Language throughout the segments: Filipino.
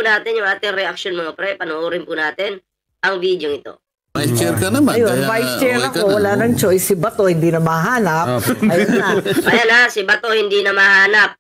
natin yung ating reaction mga pre. Panoorin po natin ang video ito. Vice chair ka naman. Ayun, vice chair ako. Wala nang choice. Si Bato hindi na mahanap. Ayun na. Ayan na, si Bato hindi na mahanap.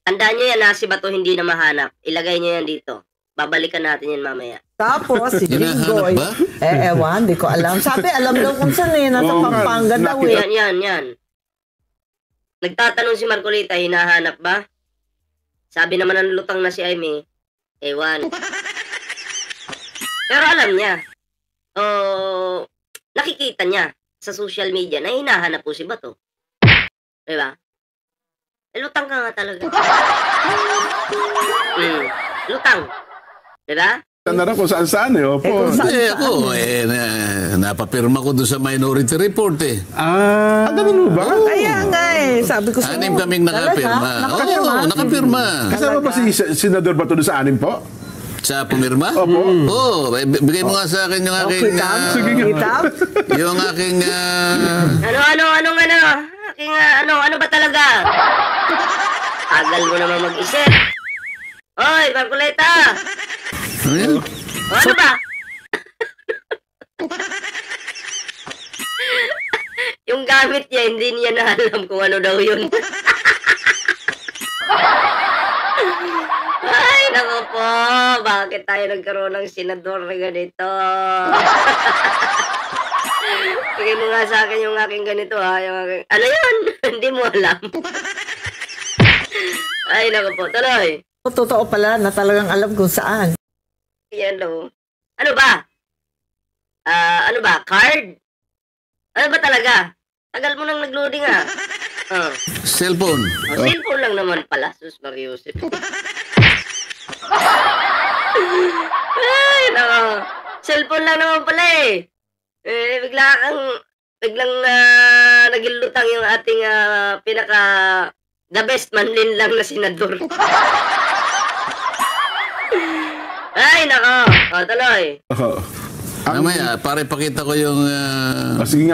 Tandaan nyo yan na si Bato hindi na mahanap. Ilagay nyo yan dito. Babalikan natin yan mamaya. Tapos si Jinggoy. ba? Ewan, di ko alam. Sabi, alam daw kung saan eh. Nasa Pampanga daw eh. Yan. Nagtatanong si Marcolita, hinahanap ba? Sabi naman ng lutang na si Aimee, ewan. Pero alam niya. Nakikita niya sa social media na hinahanap po si Bato. Diba? Lutang ka nga talaga. Lutang. Diba? Tanda na kung saan-saan eh. Opo. Ako, napapirma ko doon sa Minority Report eh. Ganun ba? Kaya nga eh. Sabi ko sa Anim kaming nakapirma. Oo, nakapirma. Kasama ba si Senador Bato doon sa anim po? Sa pumirma? Opo. Oo, bigay mo nga sa akin yung aking... yung aking... Ano ba talaga? Tagal mo naman mag-isip. Hoy, Marcolita! Ano ba? Yung gamit niya, hindi niya na alam kung ano daw yun. Ay, naku po. Bakit tayo nagkaroon ng senador na ganito? Bigay mo nga sa akin yung aking ganito ha. Yung aking... Ano yun? Hindi mo alam. Ay, naku po. Tuloy. Totoo pala na talagang alam kung saan. Yan o. Ano ba? Ano ba? Card? Ano ba talaga? Tagal mo nang nag-loading ah. Cellphone. Cellphone lang naman pala. Sus, Mariusip. Ay, nako. Cellphone lang naman pala eh. Biglang naging lutang yung ating the best manlin lang na senador. Ay, nako. Tuloy. Mamaya, pare pakita ko yung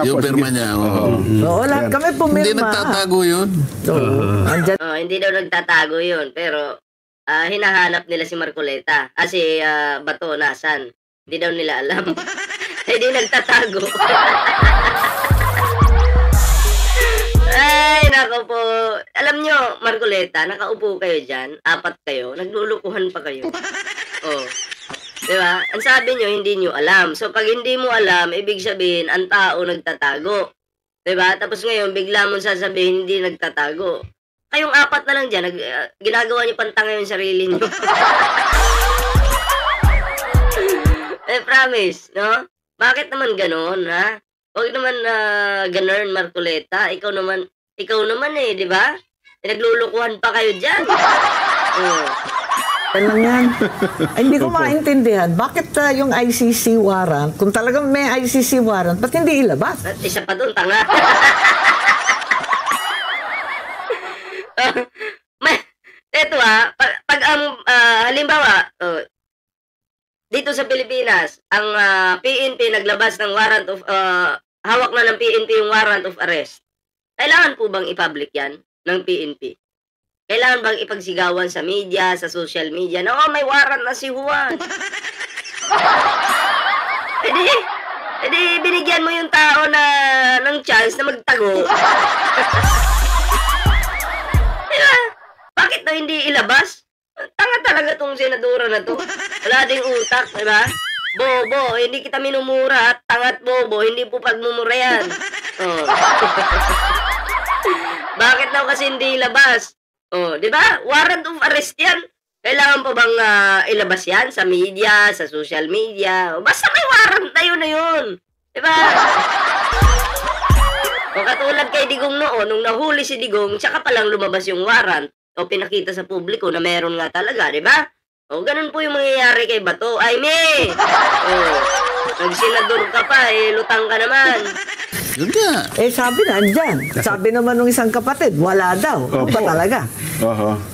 yung pirma niya. Oo, lahat kami pumirma. Hindi nagtatago yun. Hindi daw nagtatago yun. Pero hinahanap nila si Marcolita. Si Bato, nasan? Hindi daw nila alam. Hindi nagtatago. Ay, nako po. Alam nyo, Marcolita, nakaupo kayo dyan. 4 kayo. Naglulukuhan pa kayo. Diba? Ang sabi nyo, hindi nyo alam. So, pag hindi mo alam, ibig sabihin, ang tao nagtatago. Diba? Tapos ngayon, bigla mo sasabihin, hindi nagtatago. Kayong 4 na lang dyan, ginagawa nyo pantanga yung sarili nyo. Promise, no? Bakit naman ganon, ha? Huwag naman ganon, Marcolita. Ikaw naman eh, di ba? Naglulukuhan pa kayo dyan. Ano yan? Ay, hindi ko maintindihan. Bakit yung ICC warrant, kung talagang may ICC warrant, ba't hindi ilabas? At isa pa doon, tanga. Ito pag ang halimbawa, dito sa Pilipinas, ang PNP naglabas ng warrant of, hawak na ng PNP yung warrant of arrest. Kailangan po bang i-public yan ng PNP? Kailangan bang ipagsigawan sa media, sa social media, na may warrant na si Juan? Edi, binigyan mo yung tao ng chance na magtago. Diba? Bakit na hindi ilabas? Tanga talaga tong senadora na to. Wala ding utak, diba? Bobo, hindi kita minumura at tangat bobo, hindi po pagmumura yan. Bakit daw kasi hindi ilabas? Di ba? Warrant of arrest yan. Kailangan pa bang ilabas yan sa media, sa social media? Basta may warrant na yun. Di ba? Katulad kay Digong noon, nung nahuli si Digong, tsaka palang lumabas yung warrant o pinakita sa publiko na meron nga talaga, di ba? Ganun po yung mangyayari kay Bato. Aimee! Nagsenador ka pa, lutang ka naman. Yun nga. Sabi na, andyan. Sabi naman ng isang kapatid, wala daw. Ano ba talaga?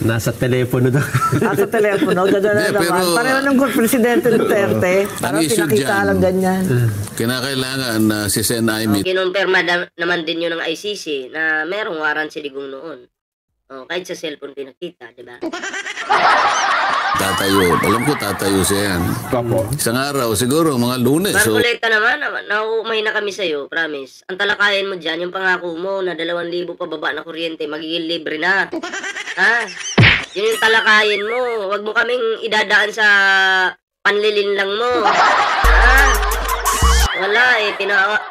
Nasa telepono daw. Nasa telepono, gano'n na naman. Pareho ng Presidente Duterte. Parang pinakita lang ganyan. Kinakailangan na si Sen Aimee. Kinumpirma naman din yun ng ICC na merong warrant si Digong noon. Oh, kahit sa cellphone pinakita, di ba? Tatayo. Alam ko tatayo siya yan. Opo. Isang araw, siguro, mga Lunes. So, Marcoleta naman, nauumay na kami sa'yo, promise. Ang talakayan mo dyan, yung pangako mo na 2,000 pababa na kuryente, magiging libre na. Ha? Yun yung talakayan mo. Huwag mo kaming idadaan sa panlilin lang mo. Ha? Wala eh.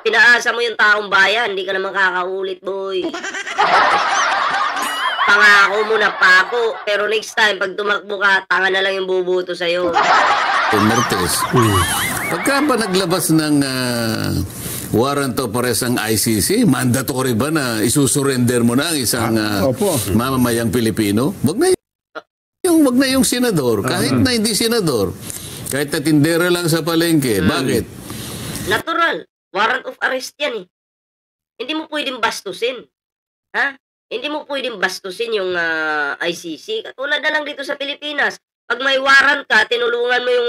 Pinaasa mo yung taong bayan. Hindi ka naman kakaulit, boy. Pangako mo na pako. Pero next time, pag tumakbo ka, tanga na lang yung bubuto sa'yo. Martes. Pagka ba naglabas ng warrant of arrest ang ICC, mandatory ba na isusurrender mo na ang isang Opo. mamamayang Pilipino? Wag na yung senador. Kahit na hindi senador. Kahit na tindera lang sa palengke. Bakit? Natural. Warrant of arrest yan eh. Hindi mo pwedeng bastusin. Ha? Hindi mo pwedeng bastusin yung ICC. Katulad na lang dito sa Pilipinas. Pag may warrant ka, tinulungan mo yung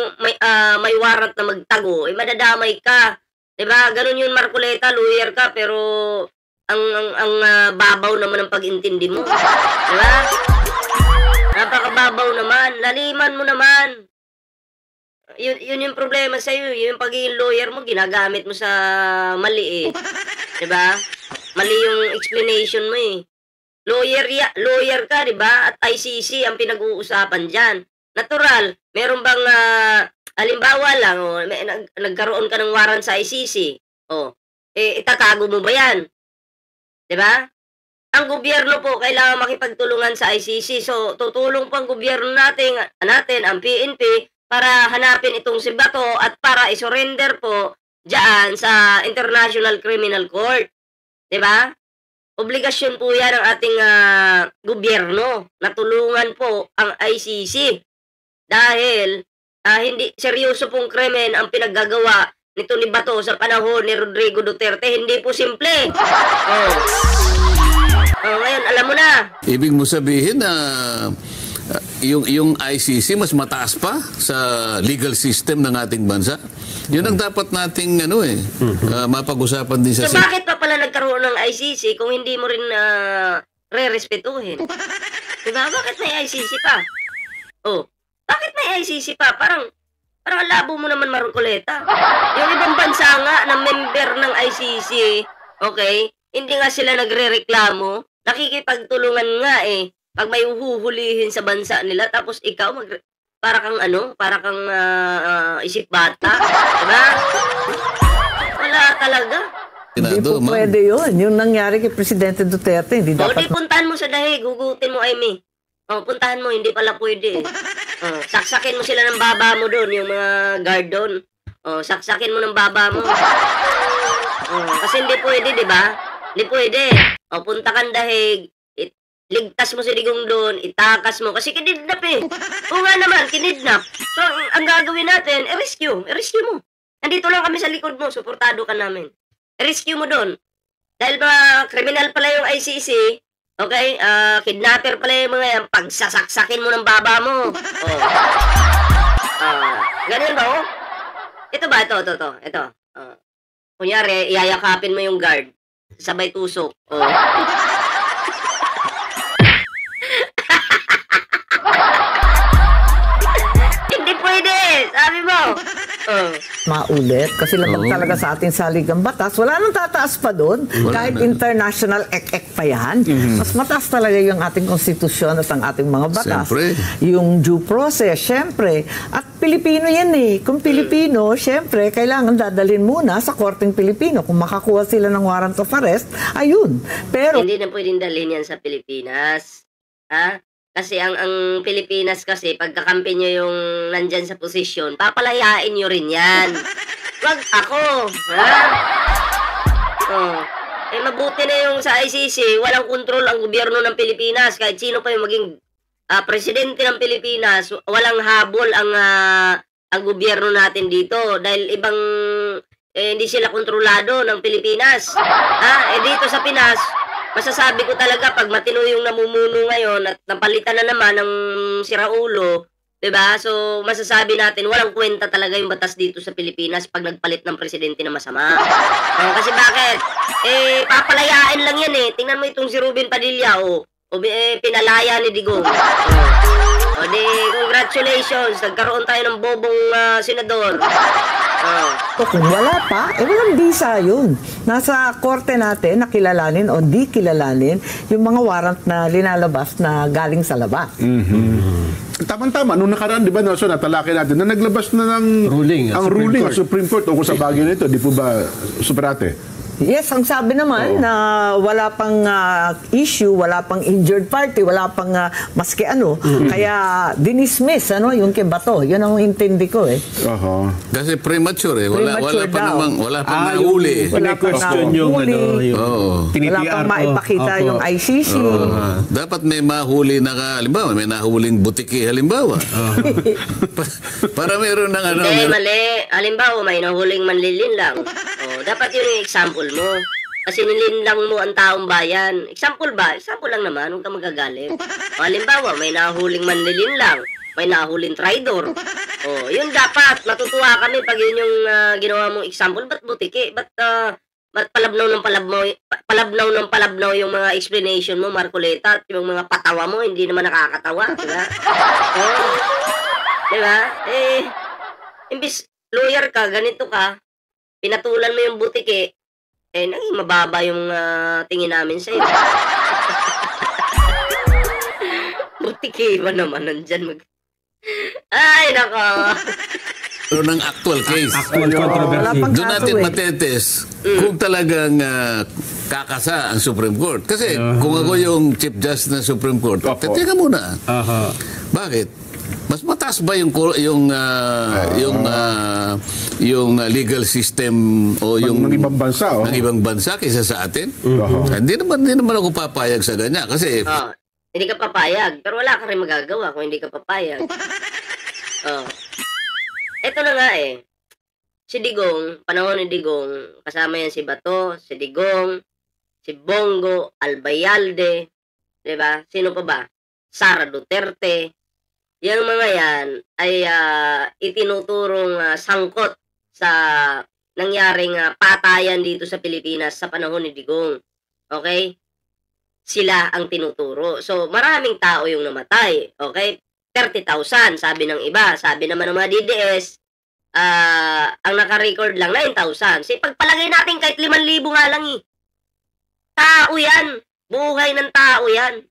may warrant na magtago, madadamay ka. 'Di ba? Ganun yun, Marcoleta, lawyer ka, pero ang babaw naman ang pag-intindi mo. 'Di ba? Napakababaw naman. Laliman mo naman. Yun yung problema sa'yo. Yung pagiging lawyer mo, ginagamit mo sa mali eh. 'Di ba? Mali yung explanation mo eh. Lawyer ka, 'di ba? At ICC ang pinag-uusapan diyan. Natural, meron bang halimbawa lang, nagkaroon ka ng warrant sa ICC. Itatago mo ba 'yan? 'Di ba? Ang gobyerno po kailangan makipagtulungan sa ICC. So, tutulong po ang gobyerno natin ang PNP para hanapin itong si Bato at para isurrender po diyan sa International Criminal Court. 'Di ba? Obligasyon po yan ng ating gobyerno na tulungan po ang ICC. Dahil hindi seryoso pong krimen ang pinaggagawa nito ni Bato sa panahon ni Rodrigo Duterte. Hindi po simple. Ngayon, alam mo na. Ibig mo sabihin na yung ICC mas mataas pa sa legal system ng ating bansa? Yun ang dapat nating mapag-usapan din sa... So bakit pa pala nagkaroon ng ICC kung hindi mo rin re-respetuhin? Diba? Bakit may ICC pa? Bakit may ICC pa? Parang labo mo naman, Marcoleta. Yung ibang bansa nga na member ng ICC, okay, hindi nga sila nagre-reklamo, nakikipagtulungan nga eh. Pag may uhuhulihin sa bansa nila, tapos ikaw para kang isip bata. Diba? Wala talaga. Hindi po pwede yun. Yung nangyari kay Presidente Duterte, hindi dapat... Di puntahan mo sa dahig, gugutin mo, Amy. Puntahan mo, hindi pala pwede. Saksakin mo sila ng baba mo doon, yung mga guard doon. Saksakin mo ng baba mo. Kasi hindi pwede, di ba? Hindi pwede. Punta kang dahig, ligtas mo si Digong doon, itakas mo. Kasi kinidnap eh. O nga naman, kinidnap. So, ang gagawin natin, i-rescue. I-rescue mo. Nandito lang kami sa likod mo, suportado ka namin. I-rescue mo doon. Dahil ba, kriminal pala yung ICC, okay? Kidnapper pala yung mga yan, pagsasaksakin mo ng baba mo. Ganun ba, Ito ba? Ito. Kunyari, iyayakapin mo yung guard. Sabay tusok. Sabi mo. Maulit. Kasi labag talaga sa ating saligang batas. Wala nang tataas pa doon. Kahit international ek-ek pa yan. Mas mataas talaga yung ating konstitusyon at ang ating mga batas. Siyempre. Yung due process, syempre. At Pilipino yan eh. Kung Pilipino, syempre, kailangan dadalhin muna sa korteng Pilipino. Kung makakuha sila ng warrant of arrest, ayun. Pero hindi na pwedeng dalhin yan sa Pilipinas. Ha? Kasi ang Pilipinas kasi, pagkakampi nyo yung nandyan sa posisyon, papalayain nyo rin yan. Wag ako. Ha? Mabuti na yung sa ICC, walang kontrol ang gobyerno ng Pilipinas. Kahit sino pa yung maging presidente ng Pilipinas, walang habol ang gobyerno natin dito. Dahil ibang, hindi sila kontrolado ng Pilipinas. Dito sa Pinas, masasabi ko talaga pag matino yung namumuno ngayon at napalitan na naman ng siraulo, 'di ba? So masasabi natin walang kwenta talaga yung batas dito sa Pilipinas pag nagpalit ng presidente na masama. Kasi bakit? Papalayain lang yan eh. Tingnan mo itong si Ruben Padilla, pinalaya ni Digong. O di, congratulations, nagkaroon tayo ng bobong senador. So, kung wala pa, walang bisa yun. Nasa korte natin na kilalanin o di kilalanin yung mga warrant na linalabas na galing sa labas. Tama-tama, nung nakaraan, di ba, so natalaki natin, na naglabas na ng Ruling, ang Supreme ruling Court. ng Supreme Court tungkol sa bagay na ito. Di po ba, Superate? Yes, ang sabi naman na wala pang issue, wala pang injured party, wala pang maski ano. Kaya dinismiss yung kay Bato. Yun ang intindi ko Oho. Kasi premature eh. Wala Premature pa daw. namang, wala pa nahuli. Wala pa question nahuli. yung ano, yung Oo. wala pang maipakita yung ICC. Dapat may mahuli na halimbawa, may nahuling butiki halimbawa. Para meron ng ano. Hindi, mali. Halimbawa, may nahuling manlilin lang. Dapat yun yung example mo. Kasi nilinlang mo ang taong bayan. Example ba? Example lang naman, huwag kang magagalit. Halimbawa, may nahuling manlilin lang. May nahuling traidor. Yun dapat. Matutuwa kami pag yun yung ginawa mong example. Ba't butiki? Ba't palabnaw ng palabnaw yung mga explanation mo, Marcoleta, at yung mga patawa mo, hindi naman nakakatawa. Diba? Diba? Imbis lawyer ka, ganito ka, pinatulan mo yung butiki, naging mababa yung tingin namin sa'yo. Butiki ba naman nandyan Ay, nako. Pero ng actual case. Actual Wala controversy. pang Doon kaso natin matetes kung talagang kakasa ang Supreme Court. Kasi kung ako yung Chief Justice ng Supreme Court, Opo. teka muna. Aha. Bakit? Mas mataas ba yung legal system o yung ng ibang bansa, ng ibang bansa kaysa sa atin? Oho. Hindi naman ako papayag sa ganyan kasi Hindi ka papayag, pero wala ka rin magagawa kung hindi ka papayag. Ito na nga si Digong, panahon ni Digong, kasama yan si Bato, si Digong, si Bongo, Albayalde, diba? Sino pa ba? Sara Duterte. Yung mga yan ay itinuturong sangkot sa nangyaring patayan dito sa Pilipinas sa panahon ni Digong. Okay? Sila ang tinuturo. So, maraming tao yung namatay. Okay? 30,000, sabi ng iba. Sabi naman ng mga DDS, ang naka-record lang, 9,000. So, pagpalagay natin kahit 5,000 nga lang Tao yan. Buhay ng tao yan.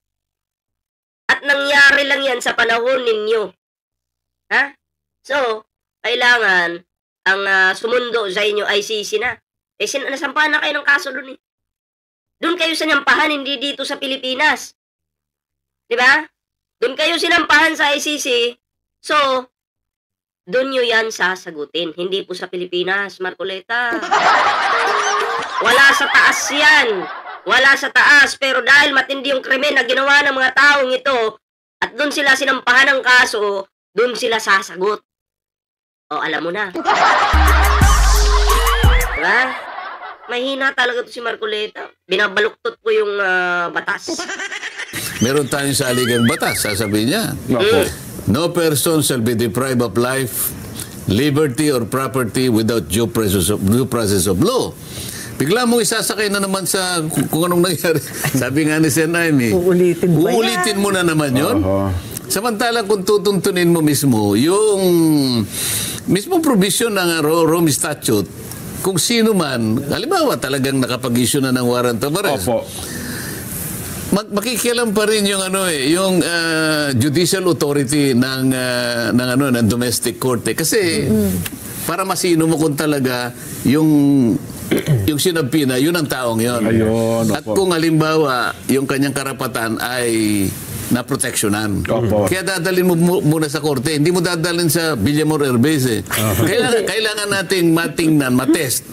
At nangyari lang yan sa panahon ninyo. Ha? So, kailangan ang sumundo sa inyo ICC na. Nasampahan na kayo ng kaso dun Doon kayo sinampahan, hindi dito sa Pilipinas. Diba? Doon kayo sinampahan sa ICC. So, doon nyo yan sasagutin. Hindi po sa Pilipinas, Marcoleta. Wala sa taas yan. Wala sa taas. Pero dahil matindi yung krimen na ginawa ng mga taong ito, at doon sila sinampahan ng kaso, doon sila sasagot. Alam mo na. Diba? Mahina talaga to si Marcoleta. Binabaluktot po yung batas. meron tayong saligang batas, sasabihin niya. No person shall be deprived of life, liberty, or property without due process of law. Bigla mong isasakay na naman sa kung anong nangyari. Sabi nga ni Sen. Aimee, uulitin mo na naman yun. Samantalang kung tutuntunin mo mismo, yung mismo provision ng Rome Statute, kung sino man, halimbawa talagang nakapag-issue na ng warrant of arrest, makikialam pa rin yung yung judicial authority ng domestic court kasi para masino mo kung talaga yung sinabi na yun ang taong yun. Ayun, at kung halimbawa yung kanyang karapatan ay naproteksyonan. Kaya dadalhin mo muna sa korte. Hindi mo dadalhin sa Villamor Airbase. Kailangan nating matingnan, matest.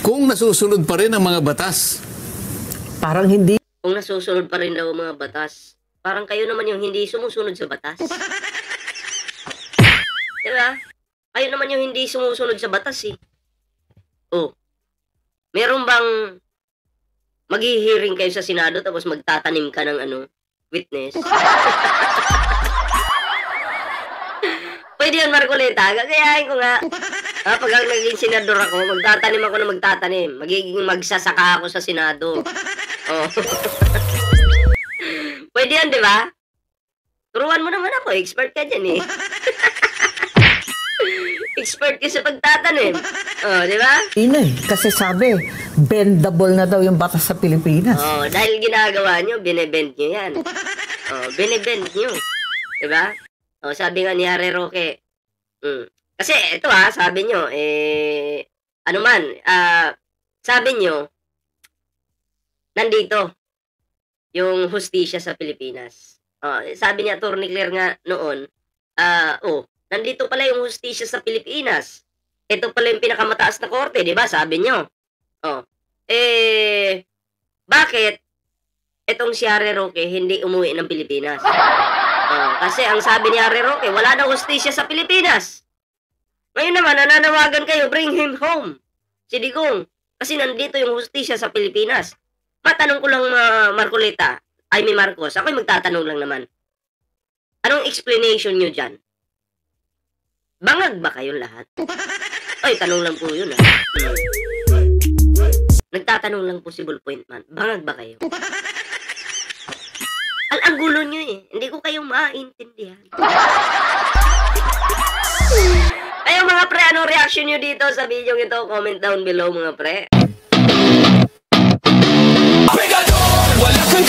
Kung nasusunod pa rin ang mga batas. Parang hindi. Kung nasusunod pa rin daw ang mga batas, parang kayo naman yung hindi sumusunod sa batas. Diba? Kayo naman yung hindi sumusunod sa batas meron bang maghihiring kayo sa Senado tapos magtatanim ka ng witness? Pwede yun, Marcoleta. Gagayahin ko nga. Pag naging senador ako, magtatanim ako na magtatanim. Magiging magsasaka ako sa Senado. Pwede yan, di ba? Turuan mo naman ako, expert ka dyan eh. Expert ka sa pagtatanim. Oh, di ba? Kasi sabi, bendable na daw yung batas sa Pilipinas. Oh, dahil ginagawa nyo, binebend nyo yan. Oh, binebend nyo. Di ba? Oh, sabi nga ni Harry Roque. Kasi ito sabi nyo, sabi nyo, nandito yung hustisya sa Pilipinas. Sabi ni Atty. Claire nga noon, nandito pala yung hustisya sa Pilipinas. Ito pala yung pinakamataas na korte, di ba? Sabi nyo. Bakit itong si Harry Roque hindi umuwi ng Pilipinas? Kasi ang sabi ni Harry Roque, wala daw hustisya sa Pilipinas. Ngayon naman, nananawagan kayo, bring him home. Si Digong. Kasi nandito yung hustisya sa Pilipinas. Matanong ko lang, Marcos, ako'y magtatanong lang naman. Anong explanation nyo dyan? Bangag ba kayong lahat? Ay, tanong lang po yun Nagtatanong lang po si Ballpoint Man. Bangag ba kayo? Ang gulo nyo eh. Hindi ko kayo maintindihan. Ayun mga pre, anong reaction nyo dito sa video ito? Comment down below mga pre. Wala kang